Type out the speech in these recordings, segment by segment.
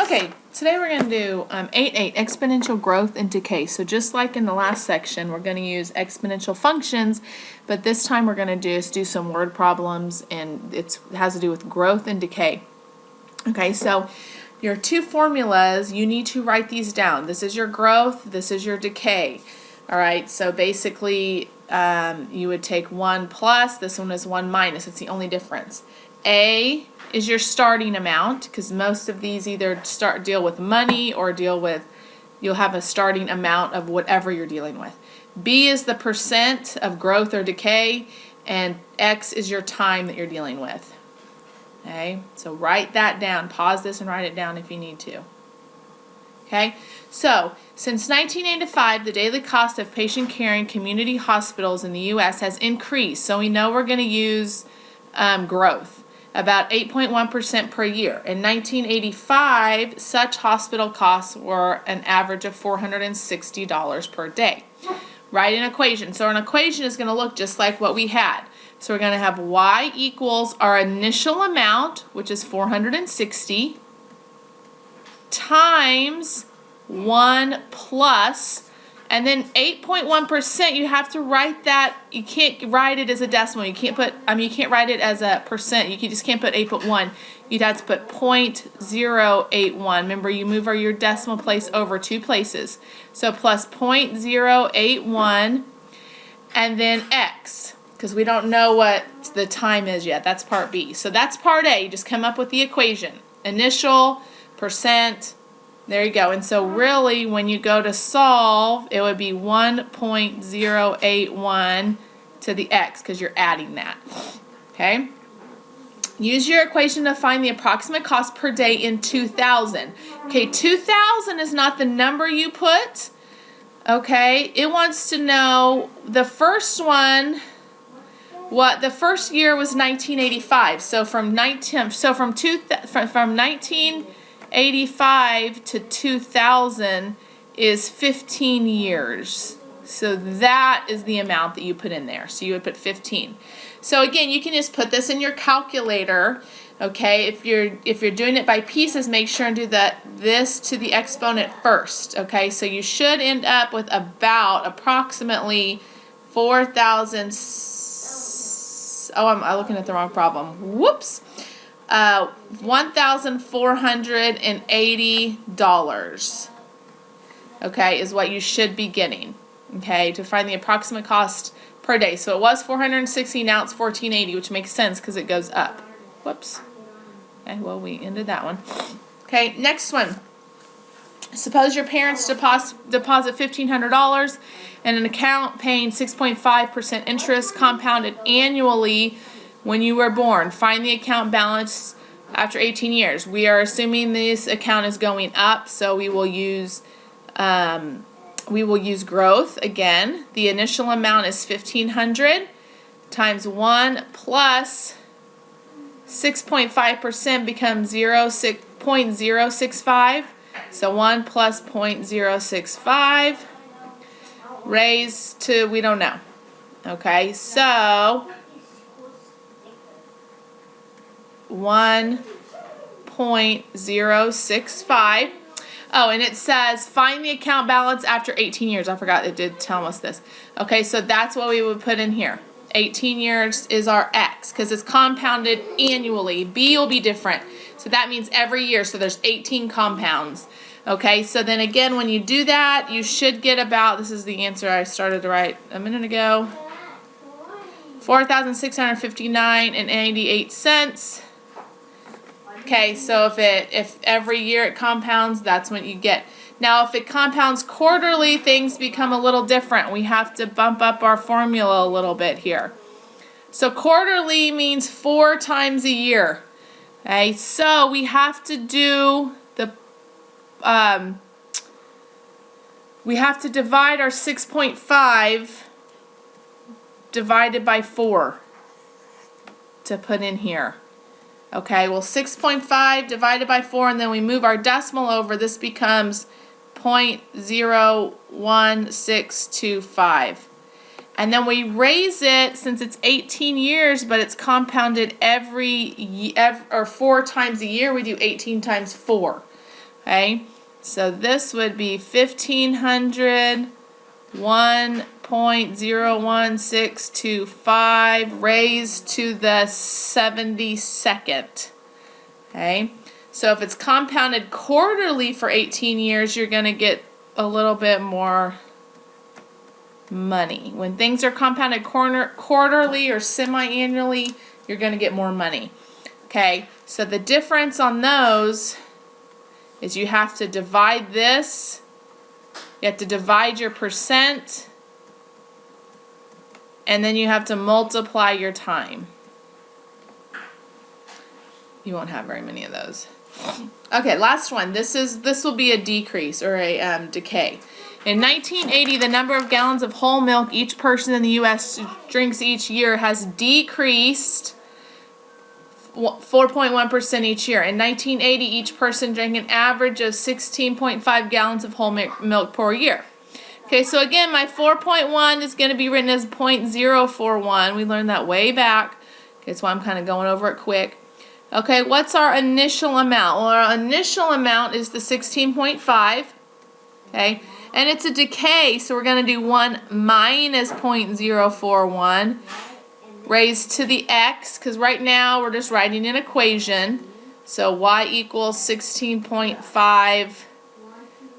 Okay, today we're going to do 8.8, exponential growth and decay. So just like in the last section, we're going to use exponential functions, but this time we're going to do some word problems, and it has to do with growth and decay. Okay, so your two formulas, you need to write these down. This is your growth, this is your decay. All right, so basically you would take 1 plus, this one is 1 minus. It's the only difference. A is your starting amount, because most of these either deal with money or you'll have a starting amount of whatever you're dealing with. B is the percent of growth or decay, and X is your time that you're dealing with. Okay, so write that down. Pause this and write it down if you need to. Okay, so since 1985, the daily cost of patient care in community hospitals in the U.S. has increased. So we know we're going to use growth, about 8.1% per year. In 1985, such hospital costs were an average of $460 per day. Write an equation. So an equation is going to look just like what we had. So we're going to have y equals our initial amount, which is 460, times 1 plus, and then 8.1%, you have to write that. You can't write it as a decimal. You can't put, you can't write it as a percent. You just can't put 8.1. You'd have to put 0.081. Remember, you move your decimal place over 2 places. So plus 0.081, and then x, because we don't know what the time is yet. That's part B. So that's part A. You just come up with the equation. Initial, percent, there you go. And so really, when you go to solve, it would be 1.081 to the x, because you're adding that. Okay? Use your equation to find the approximate cost per day in 2000. Okay, 2000 is not the number you put. Okay? It wants to know the first one. What the first year was 1985. So from 1985 to 2000 is 15 years. So that is the amount that you put in there. So you would put 15. So again, you can just put this in your calculator. Okay, if you're doing it by pieces, make sure and do this to the exponent first. Okay, so you should end up with approximately 4,000. Oh, I'm looking at the wrong problem. Whoops. $1,480, okay, is what you should be getting, okay, to find the approximate cost per day. So it was 460, now it's 1480, which makes sense because it goes up. Whoops. Okay, well, we ended that one. Okay, next one. Suppose your parents deposit $1,500 in an account paying 6.5% interest compounded annually when you were born. Find the account balance after 18 years. We are assuming this account is going up, so we will use growth again. The initial amount is $1,500 times 1 plus 6.5% becomes 0.065. So 1 plus 0.065 raised to, we don't know. Okay, so 1.065. Oh, and it says find the account balance after 18 years. I forgot it did tell us this. Okay, so that's what we would put in here. 18 years is our X, because it's compounded annually. B will be different. So that means every year. So there's 18 compounds. Okay, so then again, when you do that, you should get about, this is the answer I started to write a minute ago, 4,659.88. Okay, so if every year it compounds, that's what you get. Now, if it compounds quarterly, things become a little different. We have to bump up our formula a little bit here. So quarterly means 4 times a year. Okay, so we have to do we have to divide our 6.5 divided by 4 to put in here. Okay, well, 6.5 divided by 4, and then we move our decimal over. This becomes 0.01625. And then we raise it, since it's 18 years, but it's compounded every 4 times a year, we do 18 times 4. Okay, so this would be 1500, 1.01625 raised to the 72nd. Okay, so if it's compounded quarterly for 18 years, you're going to get a little bit more money. When things are compounded quarterly or semi-annually, you're going to get more money. Okay, so the difference on those is you have to divide this. You have to divide your percent, and then you have to multiply your time. You won't have very many of those. Okay, last one. This will be a decrease or a decay. In 1980, the number of gallons of whole milk each person in the U.S. drinks each year has decreased 4.1% each year. In 1980, each person drank an average of 16.5 gallons of whole milk per year. Okay, so again, my 4.1 is going to be written as 0.041. We learned that way back. Okay, that's why I'm kind of going over it quick. Okay, what's our initial amount? Well, our initial amount is the 16.5. Okay, and it's a decay, so we're going to do 1 minus 0.041 raised to the x, because right now we're just writing an equation. So y equals 16.5.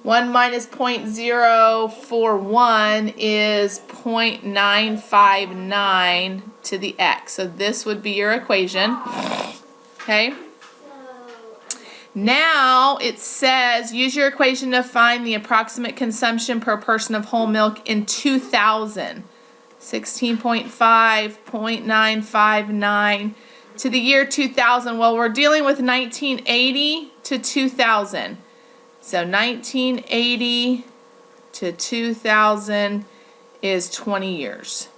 1 minus 0.041 is 0.959 to the x. So this would be your equation. Okay. Now it says use your equation to find the approximate consumption per person of whole milk in 2000. 16.5, 0.959 to the year 2000. Well, we're dealing with 1980 to 2000. So 1980 to 2000 is 20 years.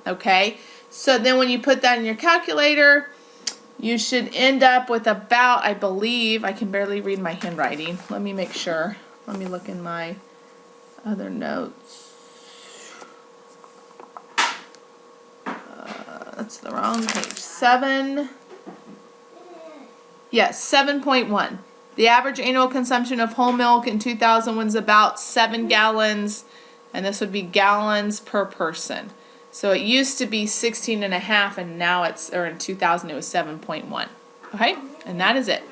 Okay? So then when you put that in your calculator, you should end up with about, I believe, I can barely read my handwriting. Let me make sure. Let me look in my other notes. That's the wrong page. 7. Yes, 7.1. The average annual consumption of whole milk in 2000 was about 7 gallons, and this would be gallons per person. So it used to be 16.5, and now it's, or in 2000 it was 7.1. Okay, and that is it.